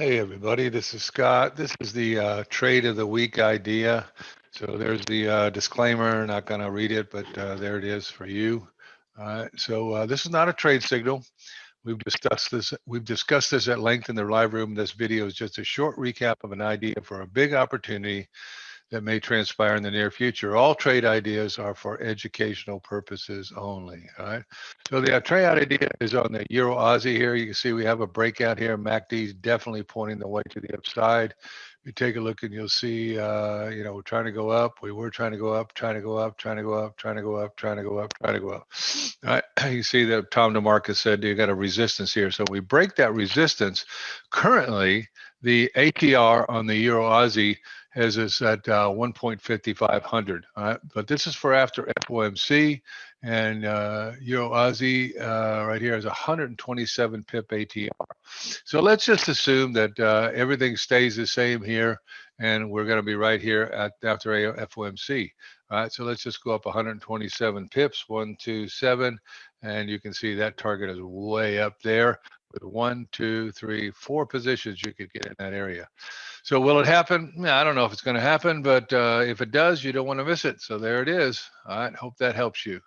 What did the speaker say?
Hey everybody, this is Scott. This is the trade of the week idea. So there's the disclaimer. Not going to read it, but there it is for you. So this is not a trade signal. We've discussed this. We've discussed this at length in the live room. This video is just a short recap of an idea for a big opportunity that may transpire in the near future. All trade ideas are for educational purposes only. All right. So the trade idea is on the Euro Aussie here. You can see we have a breakout here. MACD is definitely pointing the way to the upside. You take a look and you'll see, we're trying to go up. We were trying to go up, trying to go up, trying to go up, trying to go up, trying to go up, trying to go up. All right. You see that Tom DeMarcus said you got a resistance here. So we break that resistance. Currently, the ATR on the Euro Aussie has us at 1.5500. All right, but this is for after FOMC, and Euro Aussie right here is 127 pip ATR. So let's just assume that everything stays the same here, and we're going to be right here after FOMC. All right, so let's just go up 127 pips, 127, and you can see that target is way up there with 1, 2, 3, 4 positions you could get in that area. So will it happen? I don't know if it's going to happen, but if it does, you don't want to miss it. So there it is. All right, hope that helps you.